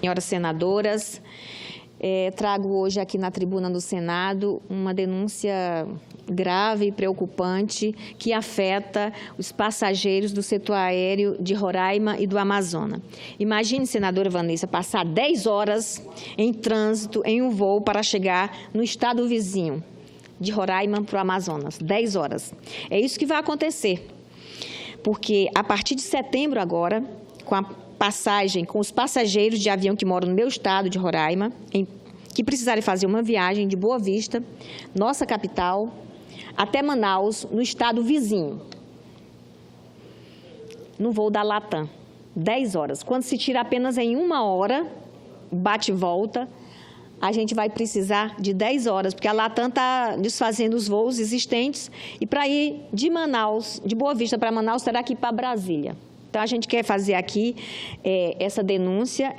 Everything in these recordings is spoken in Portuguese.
Senhoras senadoras, trago hoje aqui na tribuna do Senado uma denúncia grave e preocupante que afeta os passageiros do setor aéreo de Roraima e do Amazonas. Imagine, senadora Vanessa, passar 10 horas em trânsito em um voo para chegar no estado vizinho de Roraima para o Amazonas. 10 horas. É isso que vai acontecer, porque a partir de setembro agora, com a passagem, com os passageiros de avião que moram no meu estado de Roraima, que precisarem fazer uma viagem de Boa Vista, nossa capital, até Manaus, no estado vizinho, no voo da Latam, 10 horas. Quando se tira apenas em 1 hora, bate e volta, a gente vai precisar de 10 horas, porque a Latam está desfazendo os voos existentes e para ir de Manaus, de Boa Vista para Manaus, terá que ir para Brasília. Então, a gente quer fazer aqui essa denúncia,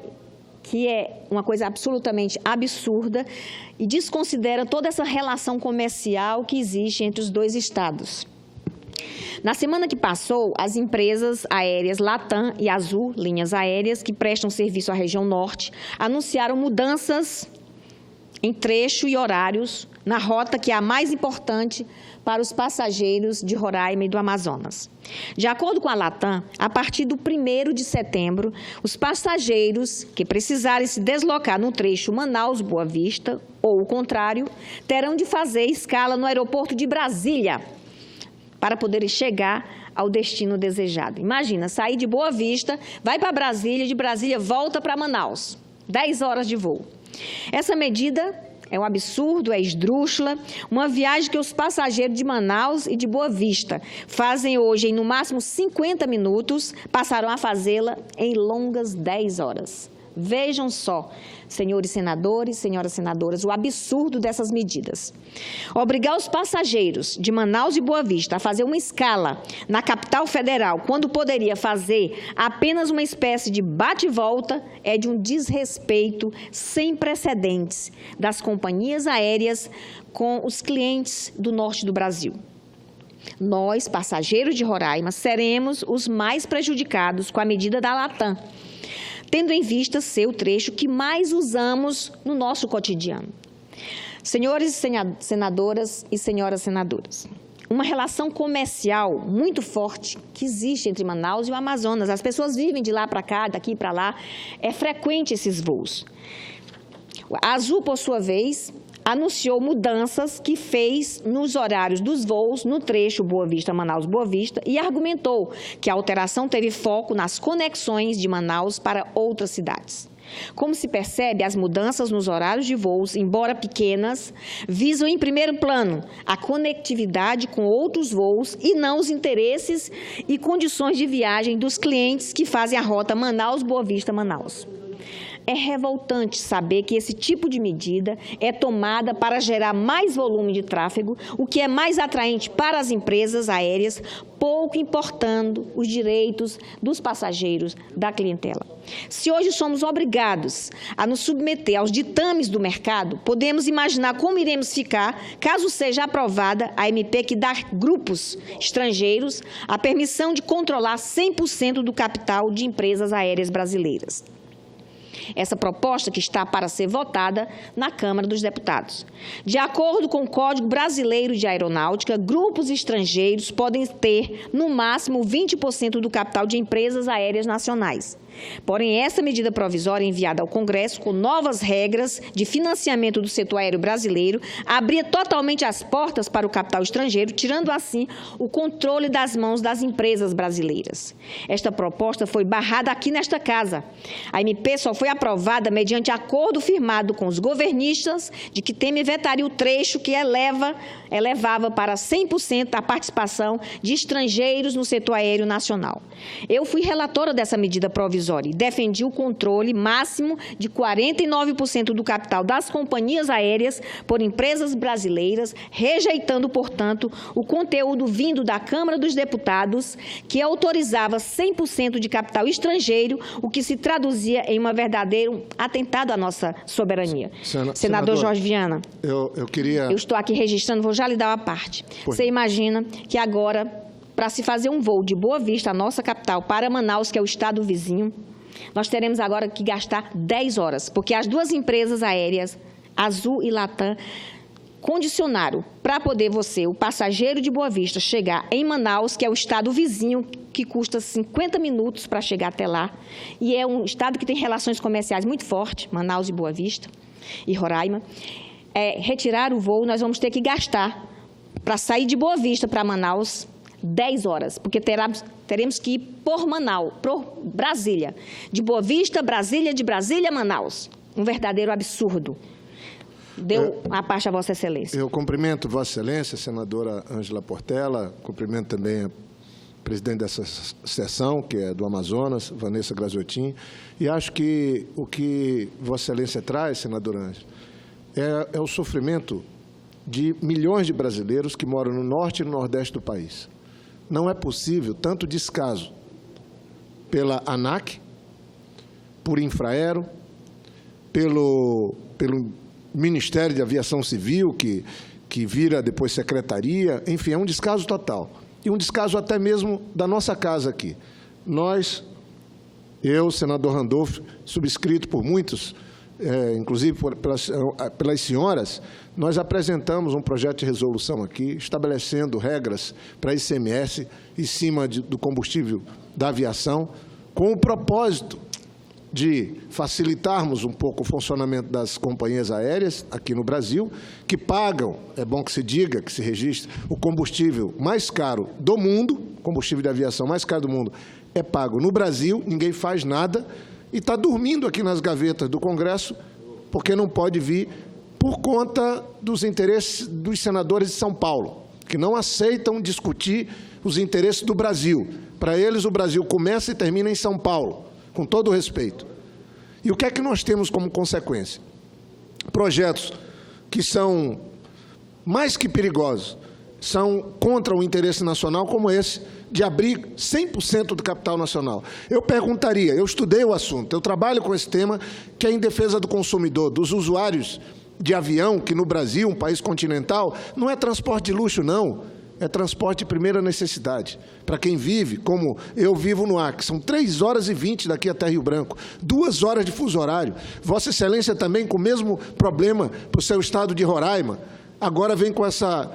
que é uma coisa absolutamente absurda e desconsidera toda essa relação comercial que existe entre os dois estados. Na semana que passou, as empresas aéreas Latam e Azul, linhas aéreas que prestam serviço à região norte, anunciaram mudanças em trecho e horários na rota que é a mais importante para os passageiros de Roraima e do Amazonas. De acordo com a Latam, a partir do 1º de setembro, os passageiros que precisarem se deslocar no trecho Manaus-Boa Vista, ou o contrário, terão de fazer escala no aeroporto de Brasília para poderem chegar ao destino desejado. Imagina, sair de Boa Vista, vai para Brasília, de Brasília volta para Manaus. 10 horas de voo. Essa medida é um absurdo, é esdrúxula, uma viagem que os passageiros de Manaus e de Boa Vista fazem hoje em no máximo 50 minutos, passarão a fazê-la em longas 10 horas. Vejam só, senhores senadores, senhoras senadoras, o absurdo dessas medidas. Obrigar os passageiros de Manaus e Boa Vista a fazer uma escala na capital federal, quando poderia fazer apenas uma espécie de bate e volta, é de um desrespeito sem precedentes das companhias aéreas com os clientes do norte do Brasil. Nós, passageiros de Roraima, seremos os mais prejudicados com a medida da Latam, tendo em vista ser o trecho que mais usamos no nosso cotidiano. Senhores senadoras e senhoras senadoras, uma relação comercial muito forte que existe entre Manaus e o Amazonas. As pessoas vivem de lá para cá, daqui para lá, é frequente esses voos. A Azul, por sua vez, anunciou mudanças que fez nos horários dos voos no trecho Boa Vista-Manaus-Boa Vista e argumentou que a alteração teve foco nas conexões de Manaus para outras cidades. Como se percebe, as mudanças nos horários de voos, embora pequenas, visam em primeiro plano a conectividade com outros voos e não os interesses e condições de viagem dos clientes que fazem a rota Manaus-Boa Vista-Manaus. É revoltante saber que esse tipo de medida é tomada para gerar mais volume de tráfego, o que é mais atraente para as empresas aéreas, pouco importando os direitos dos passageiros da clientela. Se hoje somos obrigados a nos submeter aos ditames do mercado, podemos imaginar como iremos ficar caso seja aprovada a MP que dá grupos estrangeiros a permissão de controlar 100% do capital de empresas aéreas brasileiras. Essa proposta que está para ser votada na Câmara dos Deputados. De acordo com o Código Brasileiro de Aeronáutica, grupos estrangeiros podem ter, no máximo, 20% do capital de empresas aéreas nacionais. Porém, essa medida provisória enviada ao Congresso, com novas regras de financiamento do setor aéreo brasileiro, abria totalmente as portas para o capital estrangeiro, tirando assim o controle das mãos das empresas brasileiras. Esta proposta foi barrada aqui nesta casa. A MP só foi aprovada mediante acordo firmado com os governistas de que Temer vetaria o trecho que elevava para 100% a participação de estrangeiros no setor aéreo nacional. Eu fui relatora dessa medida provisória e defendi o controle máximo de 49% do capital das companhias aéreas por empresas brasileiras, rejeitando, portanto, o conteúdo vindo da Câmara dos Deputados, que autorizava 100% de capital estrangeiro, o que se traduzia em um verdadeiro atentado à nossa soberania. Senador Jorge Viana, eu estou aqui registrando, vou já lhe dar uma parte. Você imagina que agora, para se fazer um voo de Boa Vista, a nossa capital, para Manaus, que é o estado vizinho, nós teremos agora que gastar 10 horas, porque as duas empresas aéreas, Azul e Latam, condicionaram para poder o passageiro de Boa Vista, chegar em Manaus, que é o estado vizinho, que custa 50 minutos para chegar até lá, e é um estado que tem relações comerciais muito fortes, Manaus e Boa Vista, e Roraima. Retirar o voo, nós vamos ter que gastar, para sair de Boa Vista para Manaus, 10 horas, porque teremos que ir por Manaus, por Brasília. De Boa Vista, Brasília, de Brasília, Manaus. Um verdadeiro absurdo. Deu a parte a Vossa Excelência. Eu cumprimento Vossa Excelência, senadora Ângela Portela, cumprimento também a presidente dessa sessão, que é do Amazonas, Vanessa Graziotin, e acho que o que Vossa Excelência traz, senadora Ângela, é o sofrimento de milhões de brasileiros que moram no norte e no nordeste do país. Não é possível tanto descaso pela ANAC, por Infraero, pelo Ministério de Aviação Civil, que vira depois secretaria, enfim, é um descaso total. E um descaso até mesmo da nossa casa aqui. Nós, eu, senador Randolfo, subscrito por muitos, inclusive pelas senhoras, nós apresentamos um projeto de resolução aqui, estabelecendo regras para ICMS em cima do combustível da aviação, com o propósito de facilitarmos um pouco o funcionamento das companhias aéreas aqui no Brasil, que pagam, é bom que se diga, que se registre, o combustível mais caro do mundo, combustível de aviação mais caro do mundo, é pago no Brasil, ninguém faz nada, e está dormindo aqui nas gavetas do Congresso, porque não pode vir por conta dos interesses dos senadores de São Paulo, que não aceitam discutir os interesses do Brasil. Para eles, o Brasil começa e termina em São Paulo, com todo o respeito. E o que é que nós temos como consequência? Projetos que são mais que perigosos, são contra o interesse nacional, como esse, de abrir 100% do capital nacional. Eu perguntaria, eu estudei o assunto, eu trabalho com esse tema, que é em defesa do consumidor, dos usuários de avião, que no Brasil, um país continental, não é transporte de luxo, não. É transporte de primeira necessidade. Para quem vive, como eu vivo no Acre, são 3 horas e 20 daqui até Rio Branco, 2 horas de fuso horário. Vossa Excelência também com o mesmo problema para o seu estado de Roraima. Agora vem com essa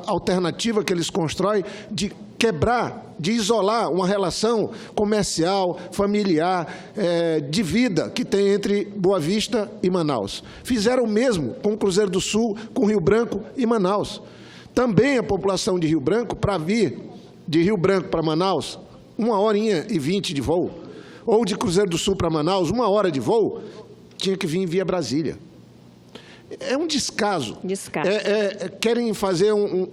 alternativa que eles constroem de quebrar, de isolar uma relação comercial, familiar, de vida que tem entre Boa Vista e Manaus. Fizeram o mesmo com o Cruzeiro do Sul, com Rio Branco e Manaus. Também a população de Rio Branco, para vir de Rio Branco para Manaus, 1h20 de voo, ou de Cruzeiro do Sul para Manaus, 1 hora de voo, tinha que vir via Brasília. É um descaso. Querem fazer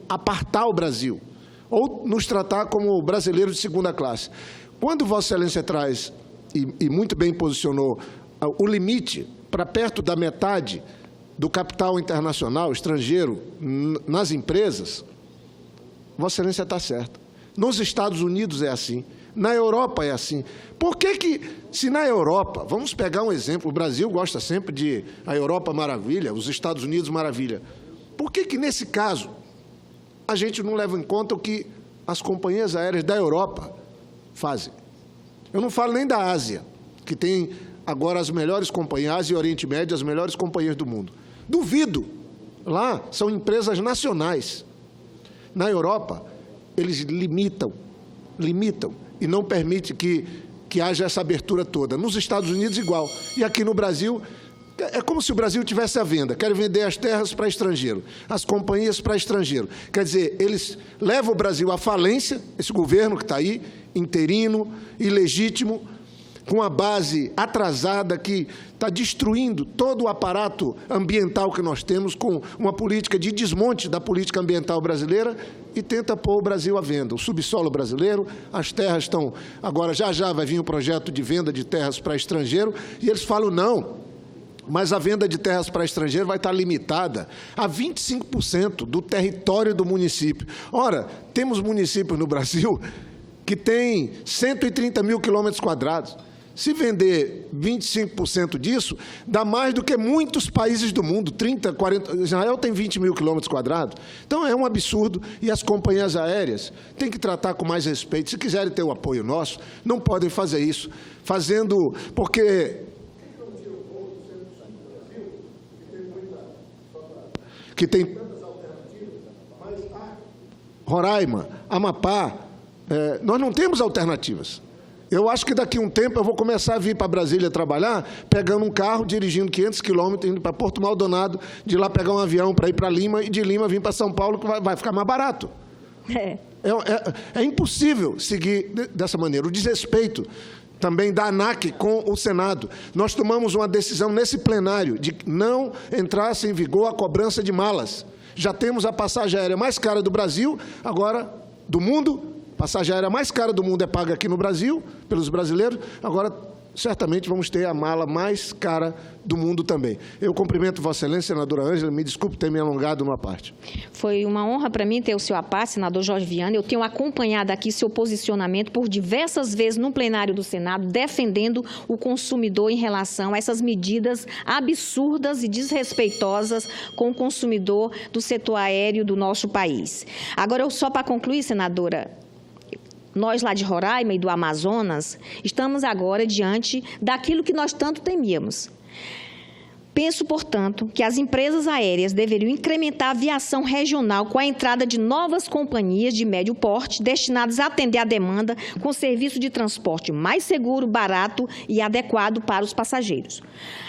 apartar o Brasil, ou nos tratar como brasileiros de segunda classe. Quando Vossa Excelência traz, e muito bem posicionou, o limite para perto da metade do capital internacional, estrangeiro, nas empresas, Vossa Excelência está certa. Nos Estados Unidos é assim, na Europa é assim. Por que, se na Europa, vamos pegar um exemplo, o Brasil gosta sempre de a Europa maravilha, os Estados Unidos maravilha. Por que nesse caso a gente não leva em conta o que as companhias aéreas da Europa fazem? Eu não falo nem da Ásia, que tem agora as melhores companhias, Ásia e Oriente Médio, as melhores companhias do mundo. Duvido. Lá são empresas nacionais. Na Europa, eles limitam e não permitem que haja essa abertura toda. Nos Estados Unidos, igual. E aqui no Brasil, é como se o Brasil tivesse à venda. Querem vender as terras para estrangeiro, as companhias para estrangeiro. Quer dizer, eles levam o Brasil à falência, esse governo que está aí, interino, ilegítimo, com a base atrasada que está destruindo todo o aparato ambiental que nós temos, com uma política de desmonte da política ambiental brasileira, e tenta pôr o Brasil à venda. O subsolo brasileiro, as terras estão... Agora, já vai vir um projeto de venda de terras para estrangeiro, e eles falam, não, mas a venda de terras para estrangeiro vai estar limitada a 25% do território do município. Ora, temos municípios no Brasil que têm 130 mil quilômetros quadrados. Se vender 25% disso, dá mais do que muitos países do mundo, 30, 40... Israel tem 20 mil quilômetros quadrados. Então, é um absurdo e as companhias aéreas têm que tratar com mais respeito. Se quiserem ter o apoio nosso, não podem fazer isso, fazendo... Porque... que tem tantas alternativas, mas Roraima, Amapá, nós não temos alternativas. Eu acho que daqui a um tempo eu vou começar a vir para Brasília trabalhar, pegando um carro, dirigindo 500 quilômetros, indo para Porto Maldonado, de lá pegar um avião para ir para Lima e de Lima vir para São Paulo, que vai ficar mais barato. É impossível seguir dessa maneira. O desrespeito também da ANAC com o Senado. Nós tomamos uma decisão nesse plenário de não entrasse em vigor a cobrança de malas. Já temos a passagem aérea mais cara do Brasil, agora do mundo. A passagem aérea mais cara do mundo é paga aqui no Brasil, pelos brasileiros. Agora, certamente, vamos ter a mala mais cara do mundo também. Eu cumprimento Vossa Excelência, senadora Ângela, me desculpe ter me alongado numa parte. Foi uma honra para mim ter o seu a par, senador Jorge Viana. Eu tenho acompanhado aqui seu posicionamento por diversas vezes no plenário do Senado, defendendo o consumidor em relação a essas medidas absurdas e desrespeitosas com o consumidor do setor aéreo do nosso país. Agora, só para concluir, senadora, nós lá de Roraima e do Amazonas, estamos agora diante daquilo que nós tanto temíamos. Penso, portanto, que as empresas aéreas deveriam incrementar a aviação regional com a entrada de novas companhias de médio porte destinadas a atender a demanda com serviço de transporte mais seguro, barato e adequado para os passageiros.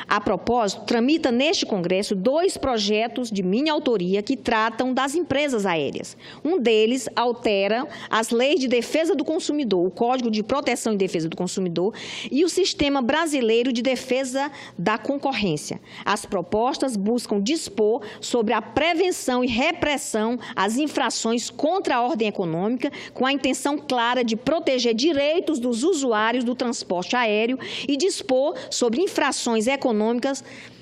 A propósito, tramita neste Congresso 2 projetos de minha autoria que tratam das empresas aéreas. Um deles altera as leis de defesa do consumidor, o Código de Proteção e Defesa do Consumidor e o Sistema Brasileiro de Defesa da Concorrência. As propostas buscam dispor sobre a prevenção e repressão às infrações contra a ordem econômica, com a intenção clara de proteger direitos dos usuários do transporte aéreo e dispor sobre infrações econômicas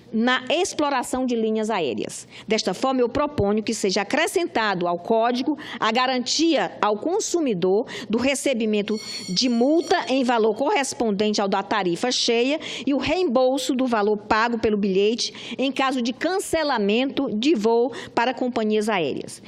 na exploração de linhas aéreas. Desta forma, eu proponho que seja acrescentado ao Código a garantia ao consumidor do recebimento de multa em valor correspondente ao da tarifa cheia e o reembolso do valor pago pelo bilhete em caso de cancelamento de voo para companhias aéreas.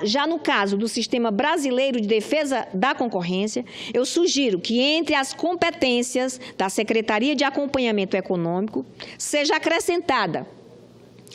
Já no caso do Sistema Brasileiro de Defesa da Concorrência, eu sugiro que entre as competências da Secretaria de Acompanhamento Econômico seja acrescentada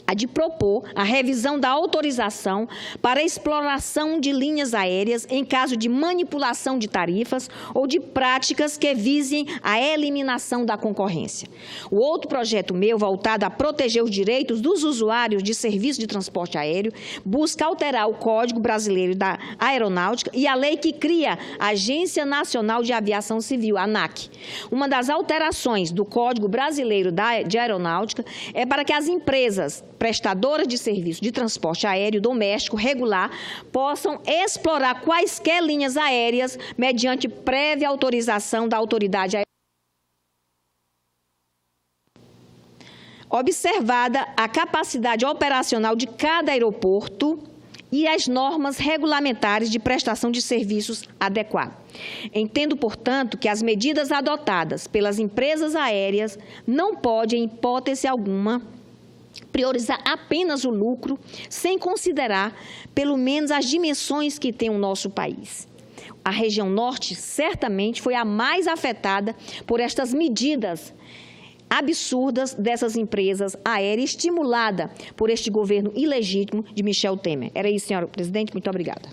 a de propor a revisão da autorização para a exploração de linhas aéreas em caso de manipulação de tarifas ou de práticas que visem a eliminação da concorrência. O outro projeto meu, voltado a proteger os direitos dos usuários de serviço de transporte aéreo, busca alterar o Código Brasileiro da Aeronáutica e a lei que cria a Agência Nacional de Aviação Civil, a ANAC. Uma das alterações do Código Brasileiro de Aeronáutica é para que as empresas prestadoras de serviço de transporte aéreo doméstico regular possam explorar quaisquer linhas aéreas mediante prévia autorização da autoridade aérea. Observada a capacidade operacional de cada aeroporto e as normas regulamentares de prestação de serviços adequadas. Entendo, portanto, que as medidas adotadas pelas empresas aéreas não podem, em hipótese alguma, priorizar apenas o lucro, sem considerar, pelo menos, as dimensões que tem o nosso país. A região norte, certamente, foi a mais afetada por estas medidas absurdas dessas empresas aéreas, estimulada por este governo ilegítimo de Michel Temer. Era isso, senhora presidente. Muito obrigada.